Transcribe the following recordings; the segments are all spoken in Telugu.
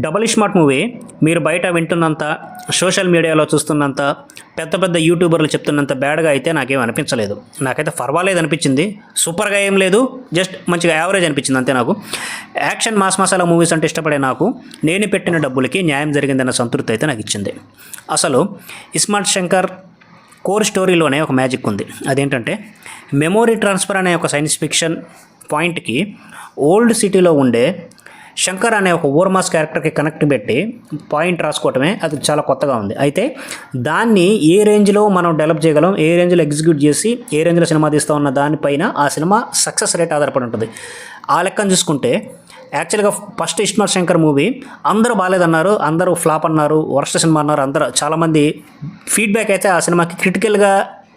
డబుల్ స్మార్ట్ మూవీ మీరు బయట వింటున్నంత, సోషల్ మీడియాలో చూస్తున్నంత, పెద్ద పెద్ద యూట్యూబర్లు చెప్తున్నంత బ్యాడ్గా అయితే నాకేం అనిపించలేదు. నాకైతే పర్వాలేదు అనిపించింది. సూపర్గా ఏం లేదు, జస్ట్ మంచిగా యావరేజ్ అనిపించింది అంతే. నాకు యాక్షన్ మాస్ మసాలా మూవీస్ అంటే ఇష్టపడే నాకు నేను పెట్టిన డబ్బులకి న్యాయం జరిగిందన్న సంతృప్తి అయితే నాకు ఇచ్చింది. అసలు ఇస్మార్ట్ శంకర్ కోర్ స్టోరీలోనే ఒక మ్యాజిక్ ఉంది. అదేంటంటే మెమోరీ ట్రాన్స్ఫర్ అనే ఒక సైన్స్ ఫిక్షన్ పాయింట్కి ఓల్డ్ సిటీలో ఉండే శంకర్ అనే ఒక ఓవర్మాస్ క్యారెక్టర్కి కనెక్ట్ పెట్టి పాయింట్ రాసుకోవటమే అది చాలా కొత్తగా ఉంది. అయితే దాన్ని ఏ రేంజ్లో మనం డెవలప్ చేయగలం, ఏ రేంజ్లో ఎగ్జిక్యూట్ చేసి ఏ రేంజ్లో సినిమా తీస్తాం ఉన్న దానిపైన ఆ సినిమా సక్సెస్ రేట్ ఆధారపడి ఉంటుంది. ఆ లెక్కను చూసుకుంటే యాక్చువల్గా ఫస్ట్ ఇస్మార్ట్ శంకర్ మూవీ అందరూ బాగాలేదన్నారు, అందరూ ఫ్లాప్ అన్నారు, వర్స్ట్ సినిమా అన్నారు. అందరూ చాలామంది ఫీడ్బ్యాక్ అయితే ఆ సినిమాకి క్రిటికల్గా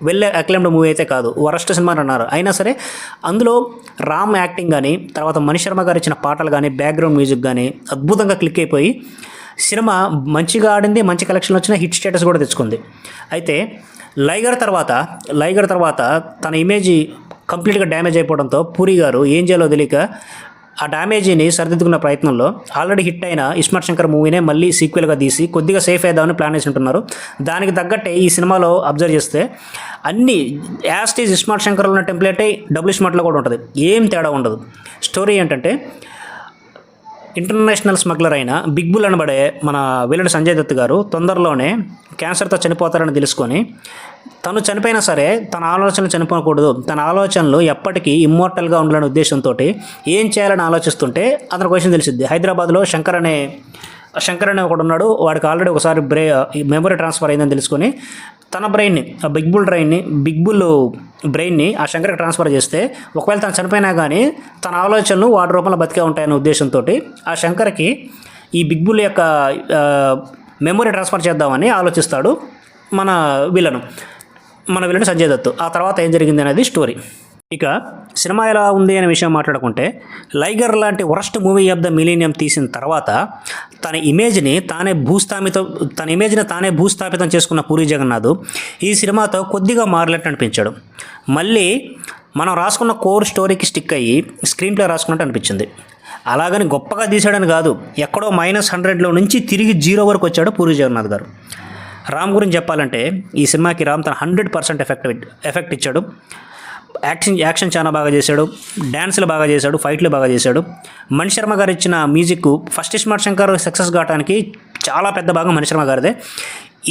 వెళ్ళే అక్లెయిమ్డ్ మూవీ అయితే కాదు, వరస్ట్ సినిమా అన్నారు. అయినా సరే అందులో రామ్ యాక్టింగ్ కానీ, తర్వాత మణి శర్మ గారు ఇచ్చిన పాటలు కానీ, బ్యాక్గ్రౌండ్ మ్యూజిక్ కానీ అద్భుతంగా క్లిక్ అయిపోయి సినిమా మంచిగా ఆడింది, మంచి కలెక్షన్ వచ్చిన హిట్ స్టేటస్ కూడా తెచ్చుకుంది. అయితే లైగర్ తర్వాత తన ఇమేజ్ కంప్లీట్గా డ్యామేజ్ అయిపోవడంతో పూరి గారు ఏం చేయాలో తెలియక ఆ డ్యామేజీని సరిదిద్దుకున్న ప్రయత్నంలో ఆల్రెడీ హిట్ అయిన ఇస్మార్ట్ శంకర్ మూవీనే మళ్ళీ సీక్వెల్గా తీసి కొద్దిగా సేఫ్ అయిద్దామని ప్లాన్ చేసి ఉంటున్నారు. దానికి తగ్గట్టే ఈ సినిమాలో అబ్జర్వ్ చేస్తే అన్ని యాస్టీజ్ ఇస్మార్ట్ శంకర్లో ఉన్న టెంప్లెటే డబుల్ స్మార్ట్లో కూడా ఉంటుంది, ఏం తేడా ఉండదు. స్టోరీ ఏంటంటే ఇంటర్నేషనల్ స్మగ్లర్ అయిన బిగ్ బుల్ అనబడే మన విలన్ సంజయ్ దత్ గారు తొందరలోనే క్యాన్సర్తో చనిపోతారని తెలుసుకొని తను చనిపోయినా సరే తన ఆలోచనలు చనిపోకూడదు, తన ఆలోచనలు ఎప్పటికీ ఇమ్మోర్టల్గా ఉండాలనే ఉద్దేశంతో ఏం చేయాలని ఆలోచిస్తుంటే అతనికి విషయం తెలిసిద్ది. హైదరాబాద్లో శంకర్ అనే ఒకడు ఉన్నాడు, వాడికి ఆల్రెడీ ఒకసారి మెమరీ ట్రాన్స్ఫర్ అయిందని తెలుసుకొని తన బ్రెయిన్ని, ఆ బిగ్ బుల్ బ్రెయిన్ని ఆ శంకర్కి ట్రాన్స్ఫర్ చేస్తే ఒకవేళ తను చనిపోయినా కానీ తన ఆలోచనలు వాడి రూపంలో బతికే ఉంటాయనే ఉద్దేశంతో ఆ శంకర్కి ఈ బిగ్ బుల్ యొక్క మెమరీ ట్రాన్స్ఫర్ చేద్దామని ఆలోచిస్తాడు మన విలన్ సంజయ్ దత్. ఆ తర్వాత ఏం జరిగింది అనేది స్టోరీ. ఇక సినిమా ఎలా ఉంది అనే విషయం మాట్లాడుకుంటే, లైగర్ లాంటి worst movie of the millennium తీసిన తర్వాత తన ఇమేజ్ని తానే భూస్థాపితం చేసుకున్న పూరి జగన్నాథ్ ఈ సినిమాతో కొద్దిగా మారలేట్టు అనిపించాడు. మళ్ళీ మనం రాసుకున్న కోర్ స్టోరీకి స్టిక్ అయ్యి స్క్రీన్ ప్లే రాసుకున్నట్టు అనిపించింది. అలాగని గొప్పగా తీసాడని కాదు, ఎక్కడో -100లో నుంచి తిరిగి 0 వరకు వచ్చాడు పూరి జగన్నాథ్ గారు. రామ్ గురించి చెప్పాలంటే ఈ సినిమాకి రామ్ తన 100% ఎఫెక్ట్ ఇచ్చాడు. యాక్షన్ చాలా బాగా చేశాడు, డ్యాన్సులు బాగా చేశాడు, ఫైట్లు బాగా చేశాడు. మణి శర్మ గారు ఇచ్చిన music first iSmart Shankar success కావడానికి చాలా పెద్ద భాగం మణి శర్మ గారిదే.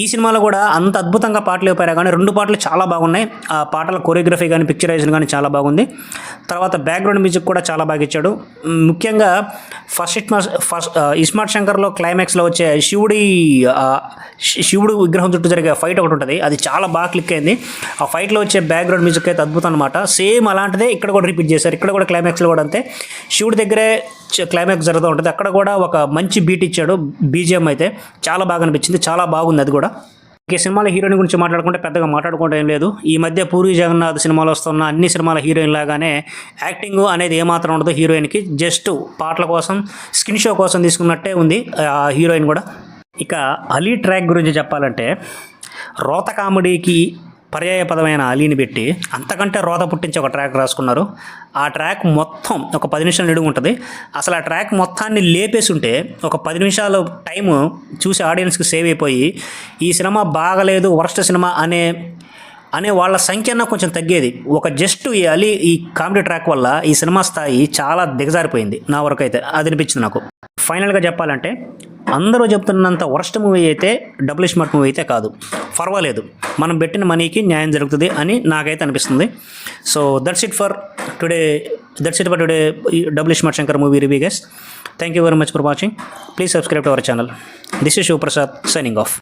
ఈ సినిమాలో కూడా అంత అద్భుతంగా పాటలు అయిపోయారు కానీ 2 పాటలు చాలా బాగున్నాయి. ఆ పాటల కొరియోగ్రఫీ కానీ, పిక్చరైజేషన్ కానీ చాలా బాగుంది. తర్వాత బ్యాక్గ్రౌండ్ మ్యూజిక్ కూడా చాలా బాగా ఇచ్చాడు. ముఖ్యంగా ఫస్ట్ ఇస్మార్ట్ శంకర్లో క్లైమాక్స్లో వచ్చే శివుడు విగ్రహం చుట్టూ జరిగే ఫైట్ ఒకటి ఉంటుంది, అది చాలా బాగా క్లిక్ అయింది. ఆ ఫైట్లో వచ్చే బ్యాక్గ్రౌండ్ మ్యూజిక్ అయితే అద్భుతం అనమాట. సేమ్ అలాంటిదే ఇక్కడ కూడా రిపీట్ చేశారు. ఇక్కడ కూడా క్లైమాక్స్లో కూడా అంతే, శివుడి దగ్గరే క్లైమాక్స్ జరుగుతూ ఉంటుంది. అక్కడ కూడా ఒక మంచి బీట్ ఇచ్చాడు. బీజిఎం అయితే చాలా బాగా అనిపించింది, చాలా బాగుంది అది కూడా. ఈ సినిమాలో హీరోయిన్ గురించి మాట్లాడుకుంటే పెద్దగా మాట్లాడుకోవడం ఏం లేదు. ఈ మధ్య పూరి జగన్నాథ్ సినిమాలో వస్తున్న అన్ని సినిమాల హీరోయిన్ లాగానే యాక్టింగ్ అనేది ఏమాత్రం ఉండదు హీరోయిన్కి. జస్ట్ పాటల కోసం, స్కిన్ షో కోసం తీసుకున్నట్టే ఉంది ఆ హీరోయిన్ కూడా. ఇక అలీ ట్రాక్ గురించి చెప్పాలంటే రోత కామెడీకి పర్యాయపదమైన అలీని పెట్టి అంతకంటే రోత పుట్టించి ఒక ట్రాక్ రాసుకున్నారు. ఆ ట్రాక్ మొత్తం ఒక 10 నిమిషాలు నిడుగు ఉంటుంది. అసలు ఆ ట్రాక్ మొత్తాన్ని లేపేసి ఉంటే ఒక 10 నిమిషాలు టైము చూసి ఆడియన్స్కి సేవ్ అయిపోయి ఈ సినిమా బాగలేదు, వరస్ట్ సినిమా అనే వాళ్ళ సంఖ్య అన్న కొంచెం తగ్గేది. ఒక జస్ట్ ఈ కామెడీ ట్రాక్ వల్ల ఈ సినిమా స్థాయి చాలా దిగజారిపోయింది నా వరకు అయితే, అది అనిపించింది నాకు. ఫైనల్గా చెప్పాలంటే అందరూ చెప్తున్నంత వరస్ట్ మూవీ అయితే డబుల్ స్మార్ట్ మూవీ అయితే కాదు, పర్వాలేదు, మనం పెట్టిన మనీకి న్యాయం జరుగుతుంది అని నాకైతే అనిపిస్తుంది. So that's it for today Double Smart Shankar movie review guys. Thank you very much for watching. Please subscribe to our channel. This is Sivaprasad signing of.